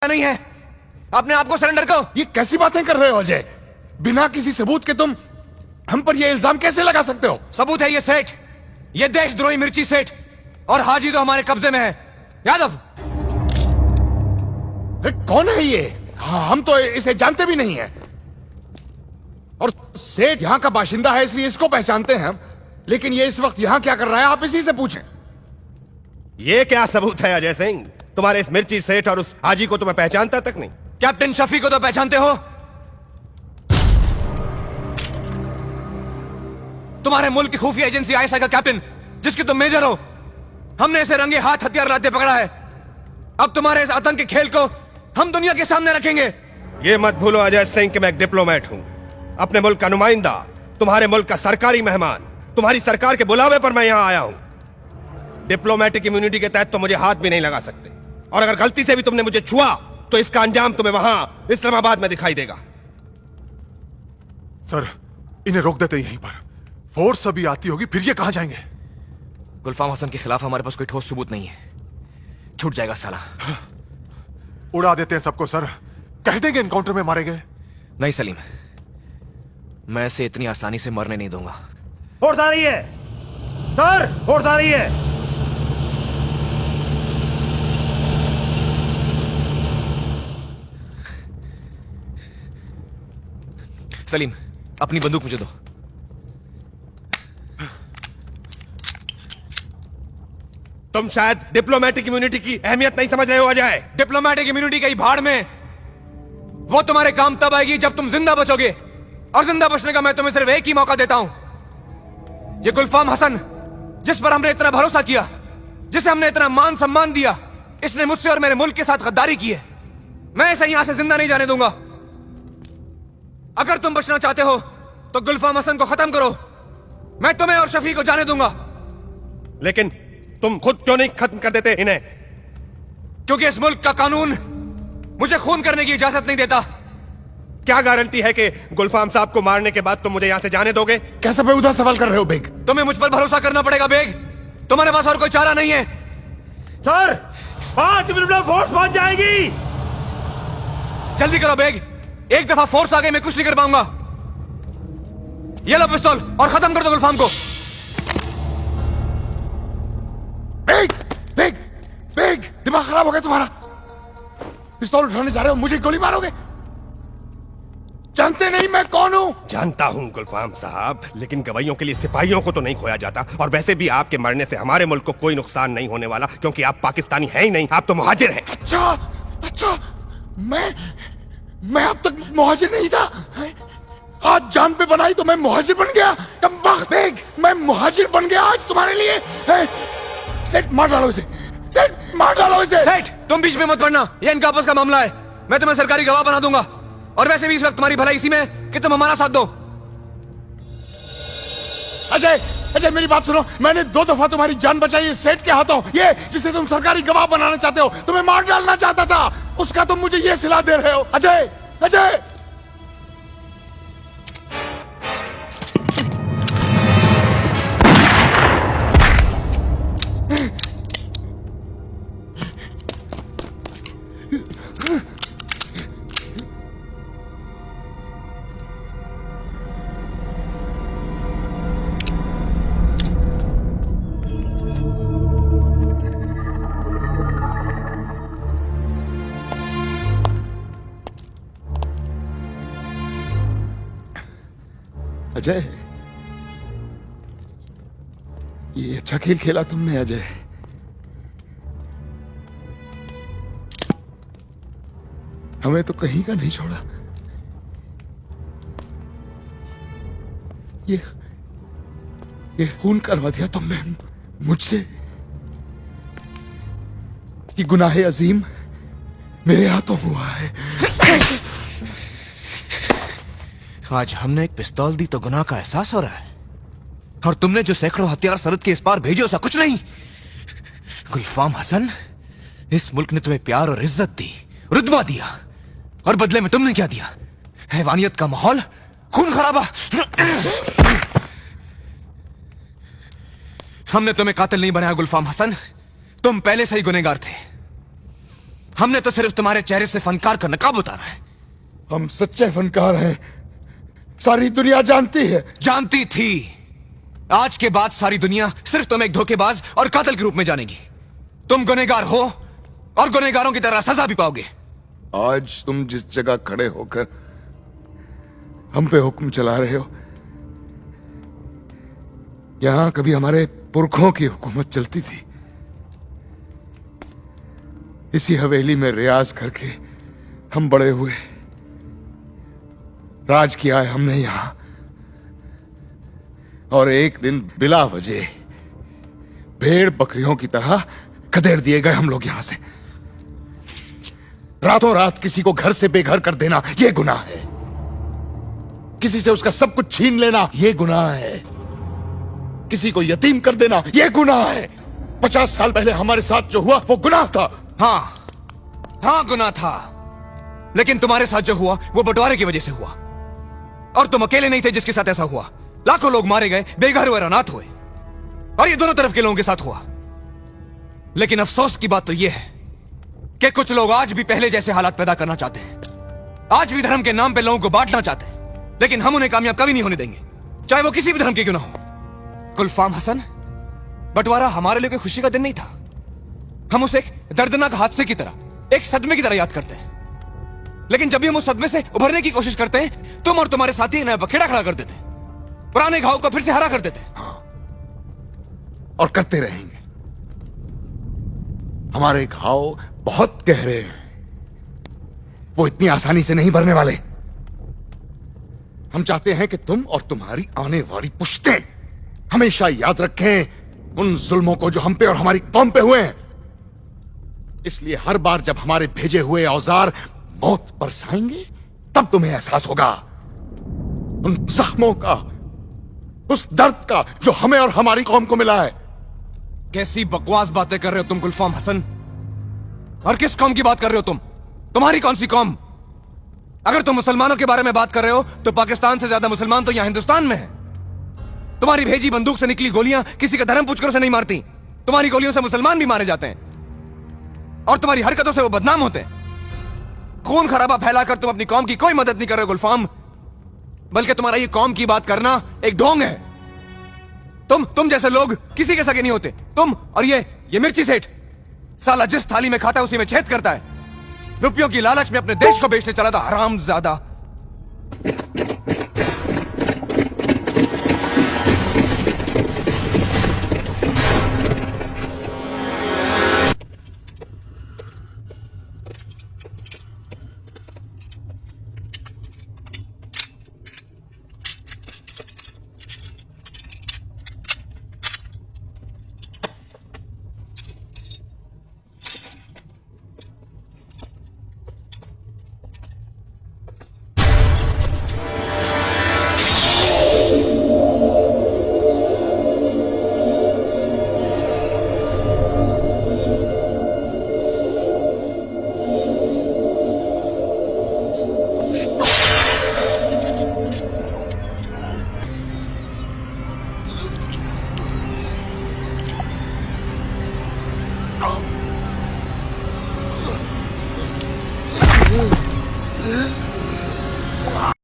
नहीं है। अपने आप को सरेंडर करो। ये कैसी बातें कर रहे हो अजय? बिना किसी सबूत के तुम हम पर ये इल्जाम कैसे लगा सकते हो? सबूत है ये सेठ, ये देशद्रोही मिर्ची सेठ, और हाजी तो हमारे कब्जे में है। यादव कौन है ये? हाँ, हम तो इसे जानते भी नहीं है। और सेठ यहाँ का बाशिंदा है इसलिए इसको पहचानते हैं हम, लेकिन ये इस वक्त यहाँ क्या कर रहा है आप इसी से पूछें। ये क्या सबूत है अजय सिंह? तुम्हारे इस मिर्ची सेठ और उस हाजी को तो मैं पहचानता तक नहीं। कैप्टन शफी को तो पहचानते हो? तुम्हारे मुल्क की खुफिया एजेंसी आईएसआई का कैप्टन, जिसके तुम मेजर हो। हमने इसे रंगे हाथ हथियार लाते पकड़ा है। अब तुम्हारे इस आतंक के खेल को हम दुनिया के सामने रखेंगे। ये मत भूलो अजय सिंह कि मैं एक डिप्लोमेट हूं, अपने मुल्क का नुमाइंदा, तुम्हारे मुल्क का सरकारी मेहमान। तुम्हारी सरकार के बुलावे पर मैं यहां आया हूं। डिप्लोमेटिक इम्यूनिटी के तहत तो मुझे हाथ भी नहीं लगा सकते, और अगर गलती से भी तुमने मुझे छुआ तो इसका अंजाम तुम्हें वहां इस्लामाबाद में दिखाई देगा। सर, इन्हें रोक देते यहीं पर। फोर्स अभी आती होगी, फिर ये कहां जाएंगे? गुलफाम हसन के खिलाफ हमारे पास कोई ठोस सबूत नहीं है। छूट जाएगा साला। उड़ा देते हैं सबको सर, कह देंगे एनकाउंटर में मारे गए। नहीं सलीम, मैं इसे इतनी आसानी से मरने नहीं दूंगा। फोर्स आ रही है सर, फोर्स आ रही है। सलीम, अपनी बंदूक मुझे दो। तुम शायद डिप्लोमेटिक इम्यूनिटी की अहमियत नहीं समझ रहे हो अजय। डिप्लोमेटिक इम्यूनिटी कहीं भाड़ में, वो तुम्हारे काम तब आएगी जब तुम जिंदा बचोगे, और जिंदा बचने का मैं तुम्हें सिर्फ एक ही मौका देता हूं। ये गुलफाम हसन, जिस पर हमने इतना भरोसा किया, जिसे हमने इतना मान सम्मान दिया, इसने मुझसे और मेरे मुल्क के साथ गद्दारी की है। मैं इसे यहां से जिंदा नहीं जाने दूंगा। अगर तुम बचना चाहते हो तो गुलफाम हसन को खत्म करो। मैं तुम्हें और शफी को जाने दूंगा। लेकिन तुम खुद क्यों नहीं खत्म कर देते इन्हें? क्योंकि इस मुल्क का कानून मुझे खून करने की इजाजत नहीं देता। क्या गारंटी है कि गुलफाम साहब को मारने के बाद तुम मुझे यहां से जाने दोगे? कैसा बेहुदा सवाल कर रहे हो बेग? तुम्हें मुझ पर भरोसा करना पड़ेगा बेग। तुम्हारे पास और कोई चारा नहीं है। सर, 5 मिनट में फोर्स पहुंच जाएगी। जल्दी करो बेग, एक दफा फोर्स आ गई मैं कुछ नहीं कर पाऊंगा। ये लो पिस्तौल और खत्म कर दो गुलफाम को। बेग, बेग, बेग, दिमाग खराब हो गया तुम्हारा? पिस्तौल उठाने जा रहे हो, मुझे गोली मारोगे? जानते नहीं मैं कौन हूं? जानता हूं गुलफाम साहब, लेकिन गवाइयों के लिए सिपाहियों को तो नहीं खोया जाता। और वैसे भी आपके मरने से हमारे मुल्क को कोई नुकसान नहीं होने वाला, क्योंकि आप पाकिस्तानी हैं ही नहीं, आप तो मुहाजिर हैं। अच्छा, अच्छा, मैं अब तक मुहाजिर नहीं था। आज जान पे बनाई तो मैं मुहाजिर बन गया। कमबख्त बेग, मैं मुहाजिर बन गया आज तुम्हारे लिए। सेठ, मार डालो इसे। सेठ, मार डालो इसे। सेठ, तुम बीच में मत पड़ना, ये इनका आपस का मामला है। मैं तुम्हें सरकारी गवाह बना दूंगा, और वैसे भी इस वक्त तुम्हारी भलाई इसी में कि तुम हमारा साथ दो। अजय, अजय मेरी बात सुनो। मैंने 2 दफा तुम्हारी जान बचाई इस सेठ के हाथों। ये जिसे तुम सरकारी गवाह बनाना चाहते हो, तुम्हें मार डालना चाहता था, उसका तुम मुझे ये सिला दे रहे हो। अजय, अजय, अजय, ये अच्छा खेल खेला तुमने अजय। हमें तो कहीं का नहीं छोड़ा। ये खून करवा दिया तुमने मुझसे। ये गुनाह अजीम मेरे हाथों हुआ है। आज हमने एक पिस्तौल दी तो गुनाह का एहसास हो रहा है, और तुमने जो सैकड़ों हथियार सरहद के इस पार भेजे उसका कुछ नहीं। गुलफाम हसन, इस मुल्क ने तुम्हें प्यार और इज्जत दी, रुतबा दिया, और बदले में तुमने क्या दिया? हैवानियत का माहौल, खून खराबा। हमने तुम्हें कातिल नहीं बनाया गुलफाम हसन, तुम पहले से ही गुनहगार थे। हमने तो सिर्फ तुम्हारे चेहरे से फनकार का नकाब उतारा है। हम सच्चे फनकार हैं, सारी दुनिया जानती है। जानती थी। आज के बाद सारी दुनिया सिर्फ तुम्हें एक धोखेबाज और कातिल के रूप में जानेगी। तुम गुनहगार हो और गुनहगारों की तरह सजा भी पाओगे। आज तुम जिस जगह खड़े होकर हम पे हुक्म चला रहे हो, यहां कभी हमारे पुरखों की हुकूमत चलती थी। इसी हवेली में रियाज करके हम बड़े हुए, राज किया है हमने यहां। और एक दिन बिला वजह भेड़ बकरियों की तरह खदेड़ दिए गए हम लोग यहां से। रातों रात किसी को घर से बेघर कर देना यह गुनाह है। किसी से उसका सब कुछ छीन लेना यह गुनाह है। किसी को यतीम कर देना यह गुनाह है। 50 साल पहले हमारे साथ जो हुआ वो गुनाह था। हाँ गुनाह था, लेकिन तुम्हारे साथ जो हुआ वो बंटवारे की वजह से हुआ। और तुम अकेले नहीं थे जिसके साथ ऐसा हुआ। लाखों लोग मारे गए, बेघर हुए, अनाथ हुए, और ये दोनों तरफ के लोगों के साथ हुआ। लेकिन अफसोस की बात तो यह है कि कुछ लोग आज भी पहले जैसे हालात पैदा करना चाहते हैं। आज भी धर्म के नाम पे लोगों को बांटना चाहते हैं, लेकिन हम उन्हें कामयाब कभी नहीं होने देंगे, चाहे वो किसी भी धर्म के क्यों ना हो। गुलफाम हसन, बंटवारा हमारे लिए कोई खुशी का दिन नहीं था। हम उसे एक दर्दनाक हादसे की तरह, एक सदमे की तरह याद करते हैं। लेकिन जब भी हम उस सदमे से उभरने की कोशिश करते हैं, तुम और तुम्हारे साथी नया बखेड़ा खड़ा कर देते हैं, पुराने घाव को फिर से हरा कर देते हैं। और करते रहेंगे। हमारे घाव बहुत गहरे हैं, वो इतनी आसानी से नहीं भरने वाले। हम चाहते हैं कि तुम और तुम्हारी आने वाली पुश्तें हमेशा याद रखें उन जुल्मों को जो हम पे और हमारी कौम पे हुए हैं। इसलिए हर बार जब हमारे भेजे हुए औजार मौत बरसाएंगे, तब तुम्हें एहसास होगा उन जख्मों का, उस दर्द का जो हमें और हमारी कौम को मिला है। कैसी बकवास बातें कर रहे हो तुम गुलफाम हसन? और किस कौम की बात कर रहे हो तुम? तुम्हारी कौन सी कौम? अगर तुम मुसलमानों के बारे में बात कर रहे हो तो पाकिस्तान से ज्यादा मुसलमान तो यहां हिंदुस्तान में है। तुम्हारी भेजी बंदूक से निकली गोलियां किसी का धर्म पूछकर उसे नहीं मारती। तुम्हारी गोलियों से मुसलमान भी मारे जाते हैं, और तुम्हारी हरकतों से वो बदनाम होते हैं। खून खराबा फैलाकर तुम अपनी कौम की कोई मदद नहीं कर रहे हो गुलफाम, बल्कि तुम्हारा ये कौम की बात करना एक ढोंग है। तुम जैसे लोग किसी के सगे नहीं होते। तुम और ये मिर्ची सेठ, साला जिस थाली में खाता है उसी में छेद करता है। रुपयों की लालच में अपने देश को बेचने चला था, हरामजादा।